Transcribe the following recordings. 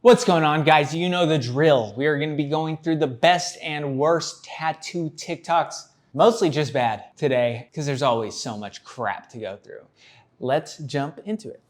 What's going on, guys? You know the drill. We are going to be going through the best and worst tattoo TikToks, mostly just bad today, because there's always so much crap to go through. Let's jump into it.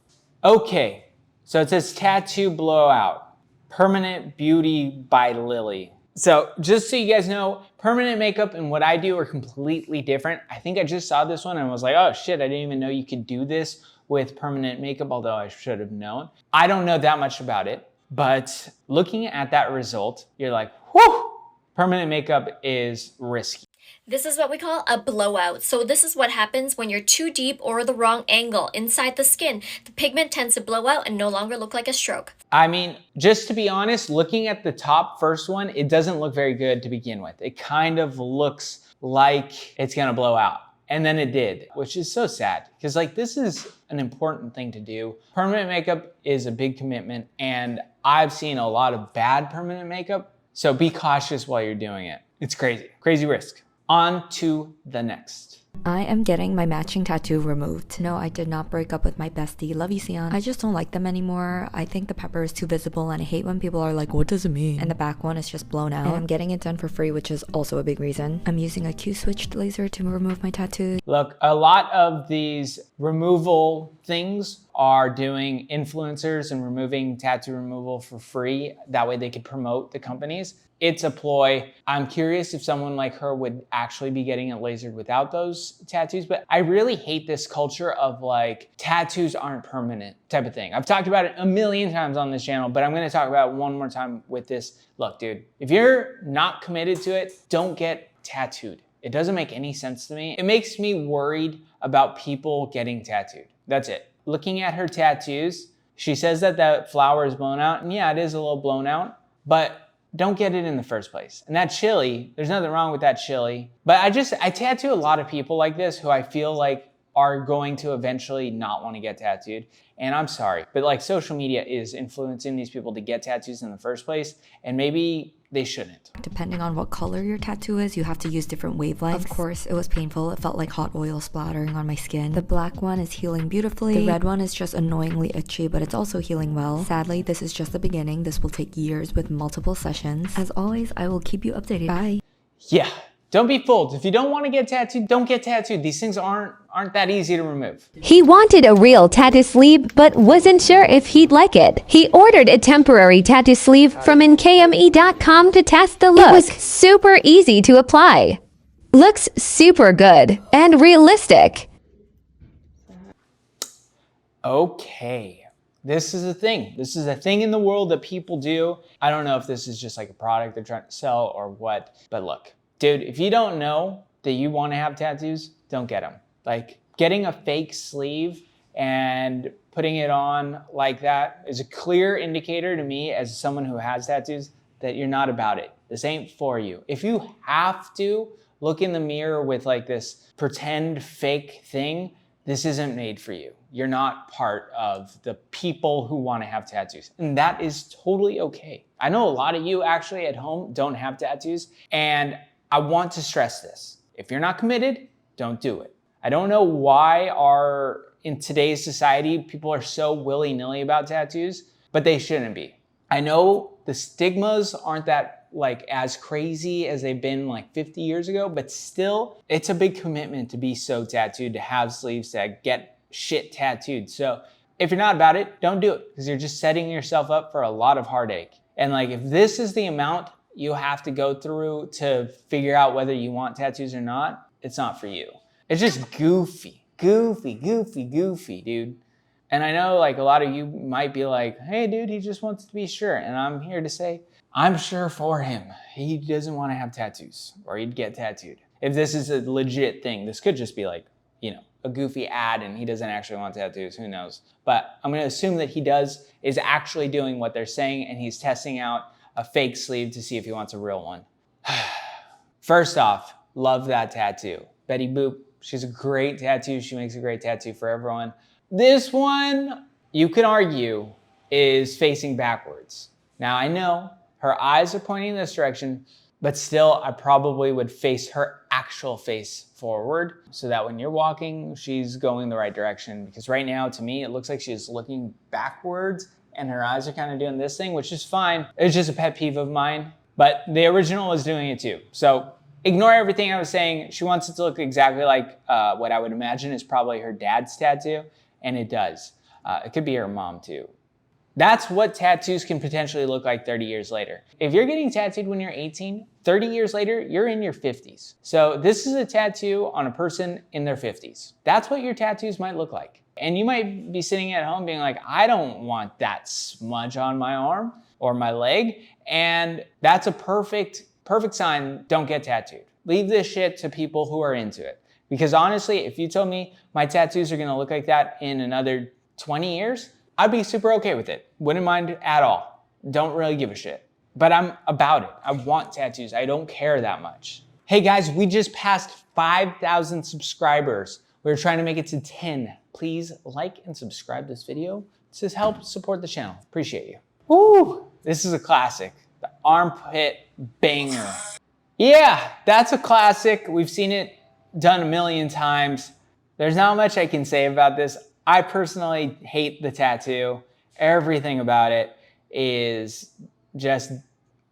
Okay, so it says tattoo blowout, permanent beauty by Lily. So just so you guys know, permanent makeup and what I do are completely different. I think I just saw this one and was like, oh shit, I didn't even know you could do this with permanent makeup, although I should have known. I don't know that much about it. But looking at that result, you're like, whew, permanent makeup is risky. This is what we call a blowout. So this is what happens when you're too deep or the wrong angle inside the skin. The pigment tends to blow out and no longer look like a stroke. I mean, just to be honest, looking at the top first one, it doesn't look very good to begin with. It kind of looks like it's gonna blow out. And then it did, which is so sad because like this is an important thing to do. Permanent makeup is a big commitment and I've seen a lot of bad permanent makeup. So be cautious while you're doing it. It's crazy, crazy risk. On to the next. I am getting my matching tattoo removed. No, I did not break up with my bestie. Love you, Sion. I just don't like them anymore. I think the pepper is too visible and I hate when people are like, what does it mean? And the back one is just blown out. And I'm getting it done for free, which is also a big reason. I'm using a Q-switched laser to remove my tattoo. Look, a lot of these removal things are doing influencers and removing tattoo removal for free. That way they could promote the companies. It's a ploy. I'm curious if someone like her would actually be getting it lasered without those tattoos, but I really hate this culture of like tattoos aren't permanent type of thing. I've talked about it a million times on this channel, but I'm gonna talk about it one more time with this. Look, dude, if you're not committed to it, don't get tattooed. It doesn't make any sense to me. It makes me worried about people getting tattooed. That's it. Looking at her tattoos, she says that that flower is blown out, and yeah, it is a little blown out, but don't get it in the first place. And that chili, there's nothing wrong with that chili. But I tattoo a lot of people like this who I feel like are going to eventually not want to get tattooed. And I'm sorry, but like social media is influencing these people to get tattoos in the first place. And maybe they shouldn't. Depending on what color your tattoo is, you have to use different wavelengths. Of course, it was painful. It felt like hot oil splattering on my skin. The black one is healing beautifully. The red one is just annoyingly itchy, but it's also healing well. Sadly, this is just the beginning. This will take years with multiple sessions. As always, I will keep you updated. Bye. Yeah, don't be fooled. If you don't want to get tattooed, don't get tattooed. These things aren't that easy to remove. He wanted a real tattoo sleeve, but wasn't sure if he'd like it. He ordered a temporary tattoo sleeve from nkme.com to test the look. It was super easy to apply. Looks super good and realistic. Okay, this is a thing. This is a thing in the world that people do. I don't know if this is just like a product they're trying to sell or what, but look, dude, if you don't know that you want to have tattoos, don't get them. Like getting a fake sleeve and putting it on like that is a clear indicator to me as someone who has tattoos that you're not about it. This ain't for you. If you have to look in the mirror with like this pretend fake thing, this isn't made for you. You're not part of the people who want to have tattoos. And that is totally okay. I know a lot of you actually at home don't have tattoos. And I want to stress this. If you're not committed, don't do it. I don't know why in today's society, people are so willy-nilly about tattoos, but they shouldn't be. I know the stigmas aren't that like as crazy as they've been like 50 years ago, but still it's a big commitment to be so tattooed, to have sleeves, to get shit tattooed. So if you're not about it, don't do it because you're just setting yourself up for a lot of heartache. And like, if this is the amount you have to go through to figure out whether you want tattoos or not, it's not for you. It's just goofy, dude. And I know like a lot of you might be like, hey dude, he just wants to be sure. And I'm here to say, I'm sure for him. He doesn't want to have tattoos or he'd get tattooed. If this is a legit thing, this could just be like, you know, a goofy ad and he doesn't actually want tattoos, who knows? But I'm gonna assume that he is actually doing what they're saying and he's testing out a fake sleeve to see if he wants a real one. First off, love that tattoo. Betty Boop, she's a great tattoo. She makes a great tattoo for everyone. This one, you can argue, is facing backwards. Now I know her eyes are pointing in this direction, but still I probably would face her actual face forward so that when you're walking, she's going the right direction. Because right now, to me, it looks like she's looking backwards and her eyes are kind of doing this thing, which is fine. It's just a pet peeve of mine, but the original is doing it too. So ignore everything I was saying. She wants it to look exactly like what I would imagine is probably her dad's tattoo, and it does. It could be her mom too. That's what tattoos can potentially look like 30 years later. If you're getting tattooed when you're 18, 30 years later, you're in your 50s. So this is a tattoo on a person in their 50s. That's what your tattoos might look like. And you might be sitting at home being like, I don't want that smudge on my arm or my leg. And that's a perfect sign, don't get tattooed. Leave this shit to people who are into it. Because honestly, if you told me my tattoos are gonna look like that in another 20 years, I'd be super okay with it. Wouldn't mind at all. Don't really give a shit. But I'm about it. I want tattoos. I don't care that much. Hey guys, we just passed 5,000 subscribers. We're trying to make it to 10. Please like and subscribe this video to help support the channel. Appreciate you. Woo! This is a classic. The armpit banger. Yeah, that's a classic. We've seen it done a million times. There's not much I can say about this. I personally hate the tattoo. Everything about it is just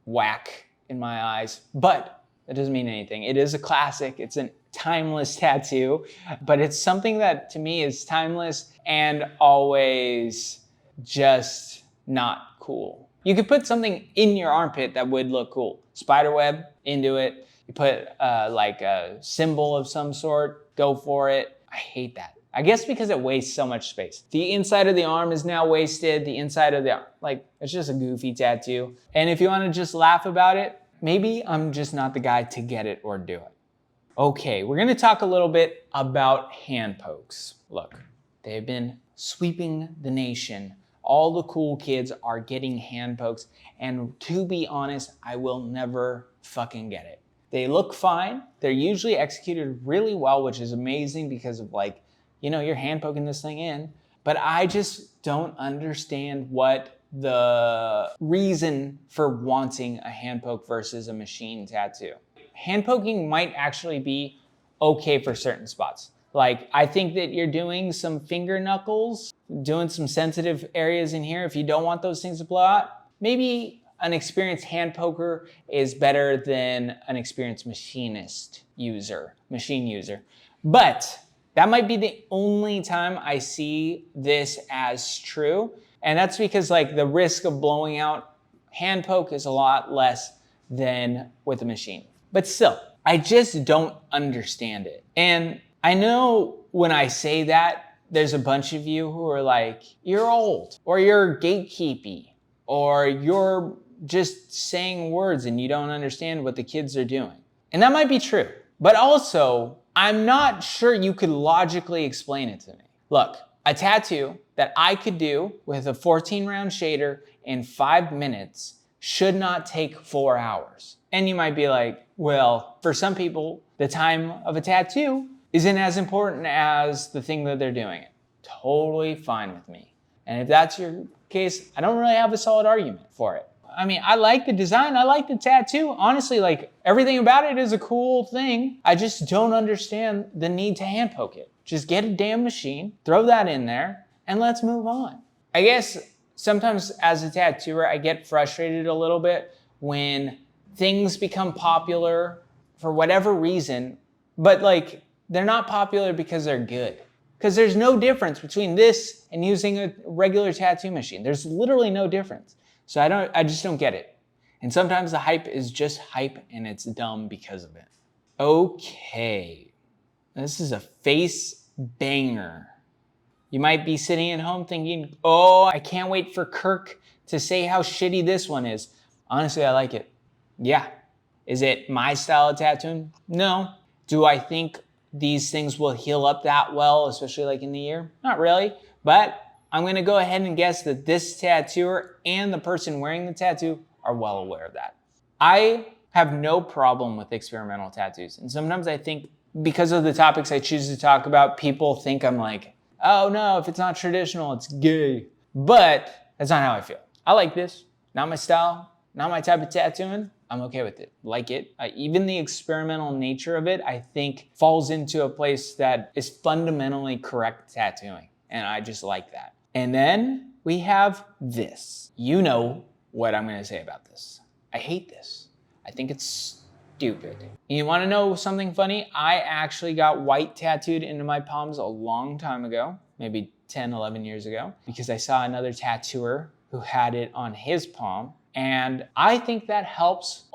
whack in my eyes, but that doesn't mean anything. It is a classic. It's a timeless tattoo, but it's something that to me is timeless and always just not cool. You could put something in your armpit that would look cool. Spiderweb, into it. You put like a symbol of some sort, go for it. I hate that. I guess because it wastes so much space. The inside of the arm is now wasted. The inside of the arm, like, it's just a goofy tattoo. And if you want to just laugh about it, maybe I'm just not the guy to get it or do it. Okay, we're gonna talk a little bit about hand pokes. Look, they've been sweeping the nation. All the cool kids are getting hand pokes. And to be honest, I will never fucking get it. They look fine. They're usually executed really well, which is amazing because of like, you know, you're hand poking this thing in, but I just don't understand what the reason for wanting a hand poke versus a machine tattoo. Hand poking might actually be okay for certain spots. Like, I think that you're doing some finger knuckles, doing some sensitive areas in here. If you don't want those things to blow out, maybe an experienced hand poker is better than an experienced machine user. But that might be the only time I see this as true. And that's because like the risk of blowing out hand poke is a lot less than with a machine. But still, I just don't understand it. And I know when I say that, there's a bunch of you who are like, you're old, or you're gatekeepy, or you're just saying words and you don't understand what the kids are doing. And that might be true. But also, I'm not sure you could logically explain it to me. Look, a tattoo that I could do with a 14-round shader in 5 minutes should not take 4 hours. And you might be like, well, for some people, the time of a tattoo isn't as important as the thing that they're doing it. Totally fine with me. And if that's your case, I don't really have a solid argument for it. I mean, I like the design, I like the tattoo. Honestly, like, everything about it is a cool thing. I just don't understand the need to hand poke it. Just get a damn machine, throw that in there, and let's move on. I guess sometimes as a tattooer, I get frustrated a little bit when things become popular for whatever reason, but like, they're not popular because they're good. Because there's no difference between this and using a regular tattoo machine. There's literally no difference. So I just don't get it. And sometimes the hype is just hype and it's dumb because of it. Okay, this is a face banger. You might be sitting at home thinking, oh, I can't wait for Kirk to say how shitty this one is. Honestly, I like it. Yeah. Is it my style of tattooing? No. Do I think these things will heal up that well, especially like in the ear? Not really, but I'm gonna go ahead and guess that this tattooer and the person wearing the tattoo are well aware of that. I have no problem with experimental tattoos. And sometimes I think because of the topics I choose to talk about, people think I'm like, oh no, if it's not traditional, it's gay. But that's not how I feel. I like this, not my style, not my type of tattooing. I'm okay with it, like it. Even the experimental nature of it, I think falls into a place that is fundamentally correct tattooing. And I just like that. And then we have this. You know what I'm gonna say about this. I hate this. I think it's stupid. You wanna know something funny? I actually got white tattooed into my palms a long time ago, maybe 10, 11 years ago, because I saw another tattooer who had it on his palm. And I think that helps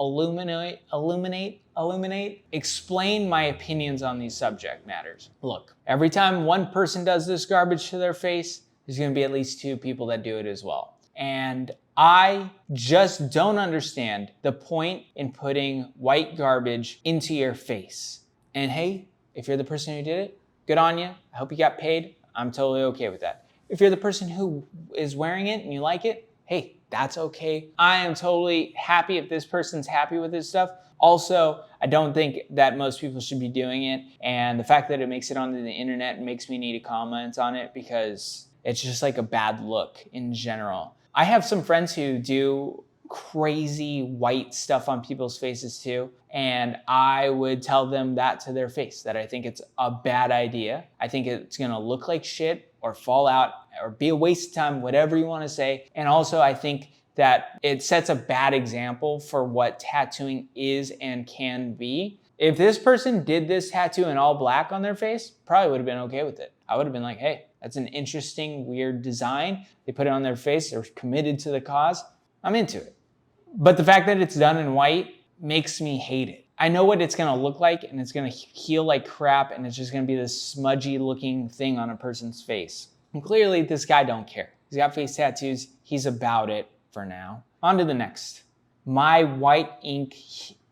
explain my opinions on these subject matters. Look, every time one person does this garbage to their face, there's gonna be at least 2 people that do it as well. And I just don't understand the point in putting white garbage into your face. And hey, if you're the person who did it, good on you. I hope you got paid. I'm totally okay with that. If you're the person who is wearing it and you like it, hey, that's okay. I am totally happy if this person's happy with this stuff. Also, I don't think that most people should be doing it. And the fact that it makes it onto the internet makes me need to comment on it because it's just like a bad look in general. I have some friends who do crazy white stuff on people's faces too. And I would tell them that to their face, that I think it's a bad idea. I think it's gonna look like shit or fall out or be a waste of time, whatever you wanna say. And also I think that it sets a bad example for what tattooing is and can be. If this person did this tattoo in all black on their face, probably would have been okay with it. I would have been like, hey, that's an interesting, weird design. They put it on their face, they're committed to the cause. I'm into it. But the fact that it's done in white makes me hate it. I know what it's gonna look like and it's gonna heal like crap and it's just gonna be this smudgy looking thing on a person's face. And clearly this guy don't care. He's got face tattoos, he's about it for now. On to the next. My white ink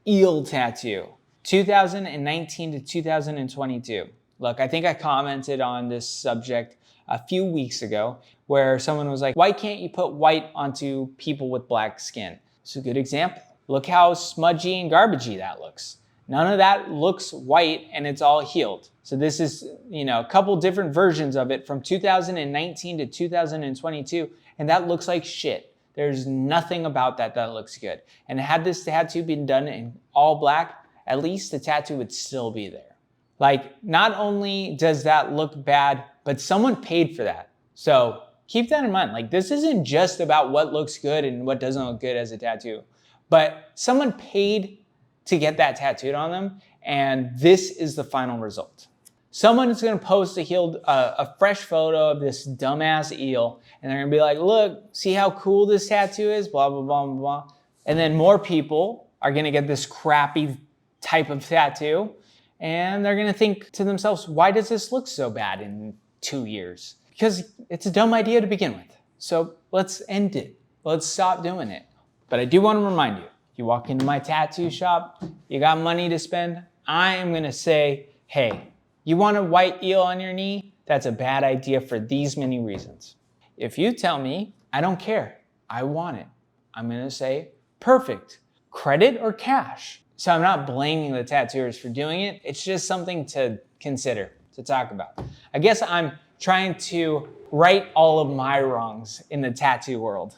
eel tattoo, 2019 to 2022. Look, I think I commented on this subject a few weeks ago where someone was like, why can't you put white onto people with black skin? It's a good example. Look how smudgy and garbagey that looks. None of that looks white and it's all healed. So this is, a couple different versions of it from 2019 to 2022, and that looks like shit. There's nothing about that looks good. And had this tattoo been done in all black, at least the tattoo would still be there. Like, not only does that look bad, but someone paid for that. So keep that in mind. Like, this isn't just about what looks good and what doesn't look good as a tattoo, but someone paid to get that tattooed on them, and this is the final result. Someone is gonna post a fresh photo of this dumbass eel, and they're gonna be like, look, see how cool this tattoo is, blah, blah, blah, blah, blah. And then more people are gonna get this crappy type of tattoo, and they're gonna think to themselves, why does this look so bad in 2 years? Because it's a dumb idea to begin with. So let's end it. Let's stop doing it. But I do want to remind you, you walk into my tattoo shop, you got money to spend, I am gonna say, hey, you want a white eel on your knee? That's a bad idea for these many reasons. If you tell me, I don't care, I want it, I'm gonna say, perfect, credit or cash. So I'm not blaming the tattooers for doing it, it's just something to consider, to talk about. I guess I'm trying to right all of my wrongs in the tattoo world.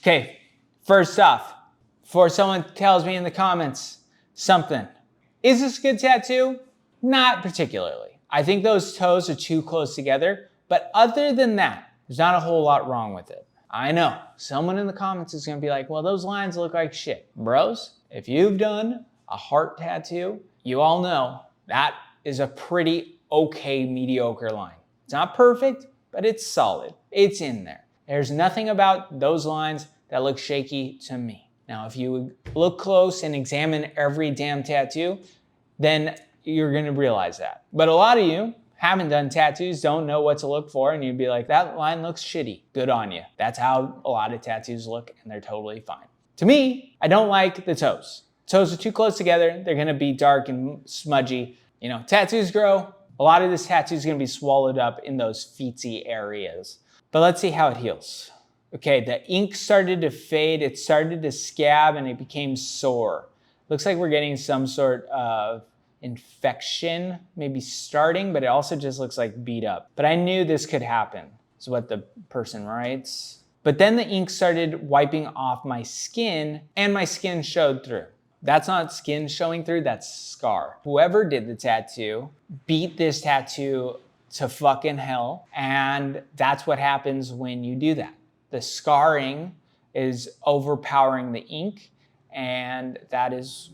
Okay, first off, before someone tells me in the comments something, is this a good tattoo? Not particularly. I think those toes are too close together, but other than that, there's not a whole lot wrong with it. I know, someone in the comments is gonna be like, well, those lines look like shit. Bros, if you've done a heart tattoo, you all know that is a pretty okay, mediocre line. It's not perfect, but it's solid. It's in there. There's nothing about those lines that look shaky to me. Now, if you look close and examine every damn tattoo, then you're gonna realize that. But a lot of you haven't done tattoos, don't know what to look for, and you'd be like, that line looks shitty. Good on you. That's how a lot of tattoos look, and they're totally fine. To me, I don't like the toes. Toes are too close together. They're gonna be dark and smudgy. Tattoos grow. A lot of this tattoo is gonna be swallowed up in those feetsy areas. But let's see how it heals. Okay, the ink started to fade, it started to scab, and it became sore. Looks like we're getting some sort of infection, maybe starting, but it also just looks like beat up. But I knew this could happen, is what the person writes. But then the ink started wiping off my skin, and my skin showed through. That's not skin showing through, that's scar. Whoever did the tattoo beat this tattoo to fucking hell. And that's what happens when you do that. The scarring is overpowering the ink, and that is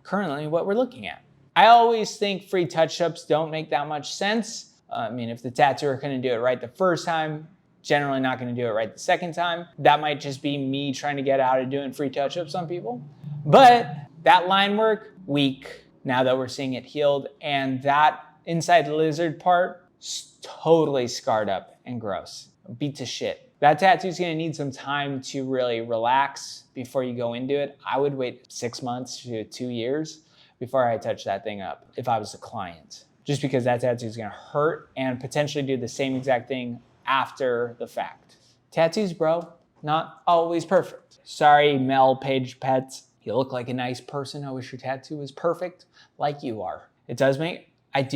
currently what we're looking at. I always think free touch-ups don't make that much sense. I mean, if the tattooer couldn't do it right the first time, generally not gonna do it right the second time. That might just be me trying to get out of doing free touch-ups on people. But that line work, weak, now that we're seeing it healed. And that inside the lizard part, totally scarred up and gross. Beat to shit. That tattoo's gonna need some time to really relax before you go into it. I would wait 6 months to 2 years before I touch that thing up if I was a client. Just because that tattoo is gonna hurt and potentially do the same exact thing after the fact. Tattoos, bro, not always perfect. Sorry, Mel Page Pets. You look like a nice person. I wish your tattoo was perfect like you are. It does make, I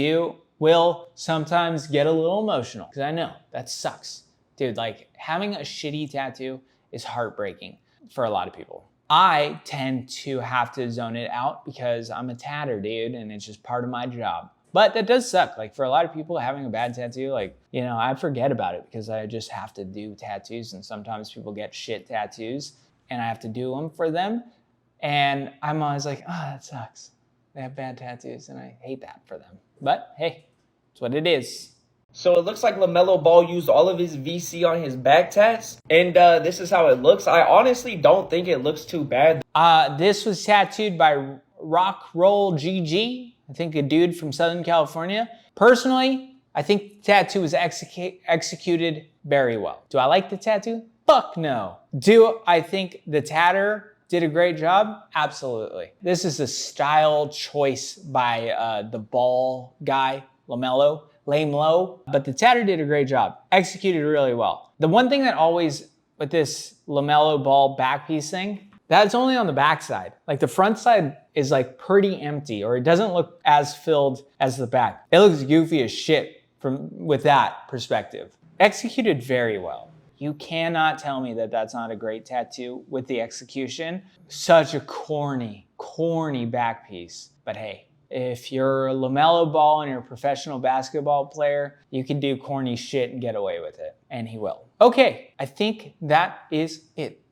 will sometimes get a little emotional because I know that sucks. Dude, like having a shitty tattoo is heartbreaking for a lot of people. I tend to have to zone it out because I'm a tatter, dude, and it's just part of my job. But that does suck. Like for a lot of people, having a bad tattoo, like, you know, I forget about it because I just have to do tattoos, and sometimes people get shit tattoos and I have to do them for them. And I'm always like, oh, that sucks. They have bad tattoos and I hate that for them. But hey, it's what it is. So it looks like Lamelo Ball used all of his VC on his back tats. And this is how it looks. I honestly don't think it looks too bad. This was tattooed by Rock Roll GG. I think a dude from Southern California. Personally, I think the tattoo was executed very well. Do I like the tattoo? Fuck no. Do I think the tatter did a great job? Absolutely. This is a style choice by the ball guy, Lamelo. Lame low, but the tatter did a great job. Executed really well. The one thing that always, with this Lamelo Ball back piece thing, that's only on the back side. Like the front side is like pretty empty, or it doesn't look as filled as the back. It looks goofy as shit with that perspective. Executed very well. You cannot tell me that that's not a great tattoo with the execution. Such a corny back piece. But hey, if you're a Lamelo Ball and you're a professional basketball player, you can do corny shit and get away with it. And he will. Okay, I think that is it.